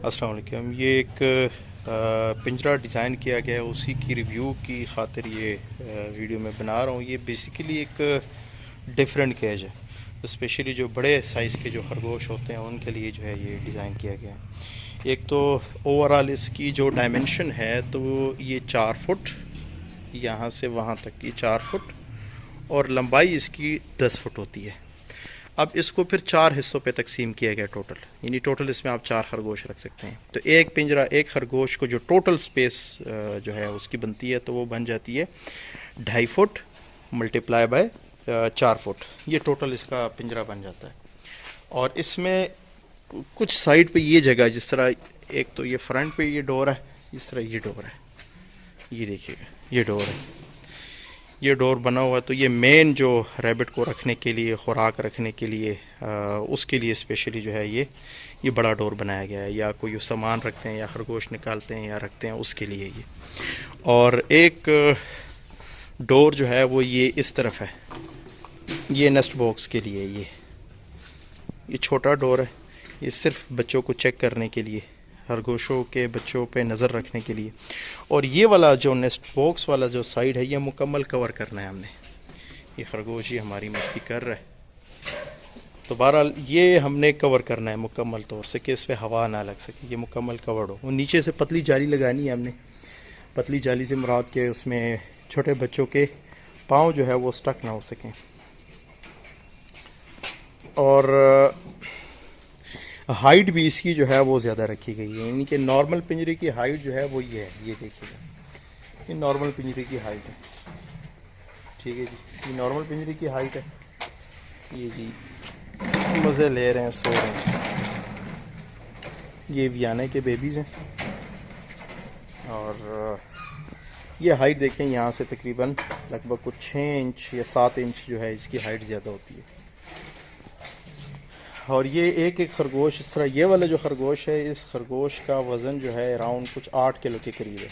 अस्सलाम वालेकुम। ये एक पिंजरा डिज़ाइन किया गया है, उसी की रिव्यू की खातिर ये वीडियो मैं बना रहा हूँ। ये बेसिकली एक डिफरेंट केज है, तो स्पेशली जो बड़े साइज़ के जो खरगोश होते हैं उनके लिए जो है ये डिज़ाइन किया गया है। एक तो ओवरऑल इसकी जो डायमेंशन है तो ये 4 फुट, यहाँ से वहाँ तक ये 4 फुट, और लंबाई इसकी 10 फुट होती है। अब इसको फिर 4 हिस्सों पे तकसीम किया गया टोटल, यानी टोटल इसमें आप 4 खरगोश रख सकते हैं। तो एक पिंजरा एक खरगोश को जो टोटल स्पेस जो है उसकी बनती है तो वो बन जाती है 2.5 फुट मल्टीप्लाई बाय 4 फुट। ये टोटल इसका पिंजरा बन जाता है। और इसमें कुछ साइड पे ये जगह, जिस तरह एक तो ये फ्रंट पे ये डोर है, इस तरह ये डोर है, ये देखिएगा ये डोर है, ये डोर बना हुआ है। तो ये मेन जो रैबिट को रखने के लिए, खुराक रखने के लिए, उसके लिए स्पेशली जो है ये बड़ा डोर बनाया गया है, या कोई सामान रखते हैं या खरगोश निकालते हैं या रखते हैं उसके लिए ये। और एक डोर जो है वो ये इस तरफ है, ये नेस्ट बॉक्स के लिए। ये छोटा डोर है, ये सिर्फ बच्चों को चेक करने के लिए, खरगोशों के बच्चों पे नज़र रखने के लिए। और ये वाला जो नेस्ट बॉक्स वाला जो साइड है ये मुकम्मल कवर करना है हमने। ये खरगोश ये हमारी मस्ती कर रहा है, तो बहरहाल ये हमने कवर करना है मुकम्मल तौर से कि इस पर हवा ना लग सके, ये मुकम्मल कवर्ड हो। और नीचे से पतली जाली लगानी है हमने। पतली जाली से मुराद के उसमें छोटे बच्चों के पाँव जो है वो स्टक ना हो सकें। और हाइट भी इसकी जो है वो ज़्यादा रखी गई है, यानी कि नॉर्मल पिंजरे की हाइट जो है वो ये है, ये देखिएगा ये नॉर्मल पिंजरे की हाइट है। ठीक है जी, ये नॉर्मल पिंजरे की हाइट है। ये जी मज़े ले रहे हैं, सो रहे हैं। ये वियाने के बेबीज़ हैं। और ये हाइट देखें, यहाँ से तकरीबन लगभग कुछ 6 इंच या 7 इंच जो है इसकी हाइट ज़्यादा होती है। और ये एक एक खरगोश, इस तरह ये वाला जो खरगोश है, इस खरगोश का वज़न जो है अराउंड कुछ 8 किलो के करीब है,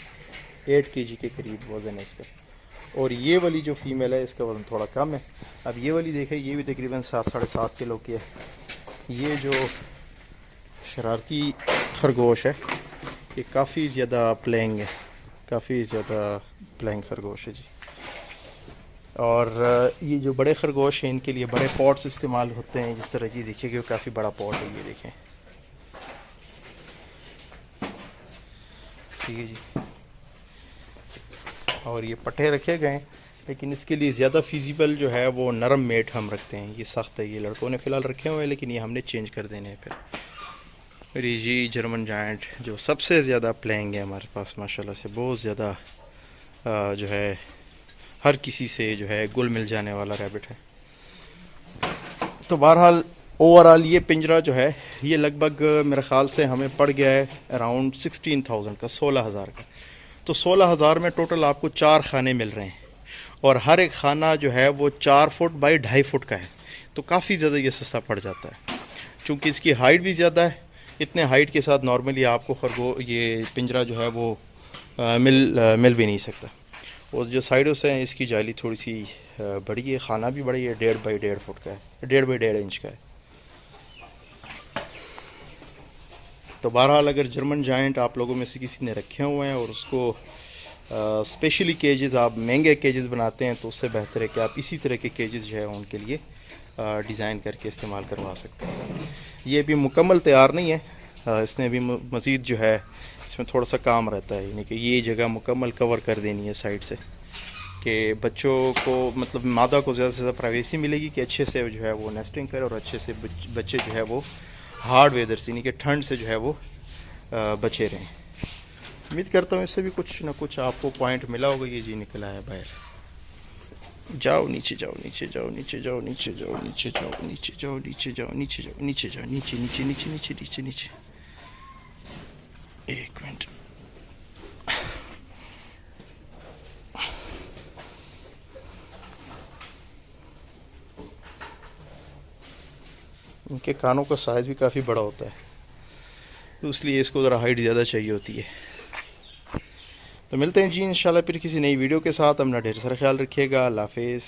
8 kg के करीब वज़न है इसका। और ये वाली जो फ़ीमेल है इसका वज़न थोड़ा कम है। अब ये वाली देखें, ये भी तकरीबन 7-7.5 किलो की है। ये जो शरारती खरगोश है ये काफ़ी ज़्यादा प्लेइंग है, काफ़ी ज़्यादा प्लेइंग खरगोश है जी। और ये जो बड़े खरगोश हैं इनके लिए बड़े पॉट्स इस्तेमाल होते हैं, जिस तरह जी देखिए कि काफ़ी बड़ा पॉट है, ये देखें। ठीक है जी। और ये पट्टे रखे गए हैं, लेकिन इसके लिए ज़्यादा फिजिबल जो है वो नरम मेट हम रखते हैं। ये सख्त है, ये लड़कों ने फ़िलहाल रखे हुए हैं, लेकिन ये हमने चेंज कर देने हैं फिर। मेरी जी जर्मन जायंट जो सबसे ज़्यादा प्लेइंग है हमारे पास माशाल्लाह से, बहुत ज़्यादा जो है हर किसी से जो है गुल मिल जाने वाला रैबिट है। तो बहरहाल ओवरऑल ये पिंजरा जो है ये लगभग मेरे ख़्याल से हमें पड़ गया है अराउंड 16,000 का, 16,000 का। तो 16,000 में टोटल आपको 4 खाने मिल रहे हैं, और हर एक खाना जो है वो 4 फुट बाई 2.5 फुट का है। तो काफ़ी ज़्यादा ये सस्ता पड़ जाता है, चूँकि इसकी हाइट भी ज़्यादा है। इतने हाइट के साथ नॉर्मली आपको ये पिंजरा जो है वो मिल भी नहीं सकता। और जो साइडों से हैं इसकी जाली थोड़ी सी बड़ी है, खाना भी बड़ी है, 1.5 बाई 1.5 फुट का है, 1.5 बाई 1.5 इंच का है। तो बहरहाल अगर जर्मन जायंट आप लोगों में से किसी ने रखे हुए हैं और उसको स्पेशली केजेस, आप महंगे केजेस बनाते हैं, तो उससे बेहतर है कि आप इसी तरह के केजेस जो है उनके लिए डिज़ाइन करके इस्तेमाल करवा सकते हैं। ये भी मुकम्मल तैयार नहीं है, इसने भी मज़ीद जो है इसमें थोड़ा सा काम रहता है, यानी कि ये जगह मुकम्मल कवर कर देनी है साइड से, कि बच्चों को मतलब मादा को ज़्यादा से ज़्यादा प्राइवेसी मिलेगी कि अच्छे से जो है वो नेस्टिंग करे, और अच्छे से बच्चे जो है वो हार्ड वेदर से, यानी कि ठंड से जो है वो बचे रहें। उम्मीद करता हूँ इससे भी कुछ ना कुछ आपको पॉइंट मिला होगा। ये जी निकला है बाहर। जाओ नीचे, जाओ नीचे, जाओ नीचे, जाओ नीचे, जाओ नीचे, जाओ नीचे, जाओ नीचे, जाओ नीचे, जाओ नीचे, जाओ नीचे, नीचे, नीचे, नीचे, नीचे, नीचे। एक मिनट, इनके कानों का साइज़ भी काफ़ी बड़ा होता है, तो इसलिए इसको ज़रा हाइट ज़्यादा चाहिए होती है। तो मिलते हैं जी इंशाल्लाह फिर किसी नई वीडियो के साथ। अपना ढेर सारा ख्याल रखिएगा। अल्लाह हाफिज़।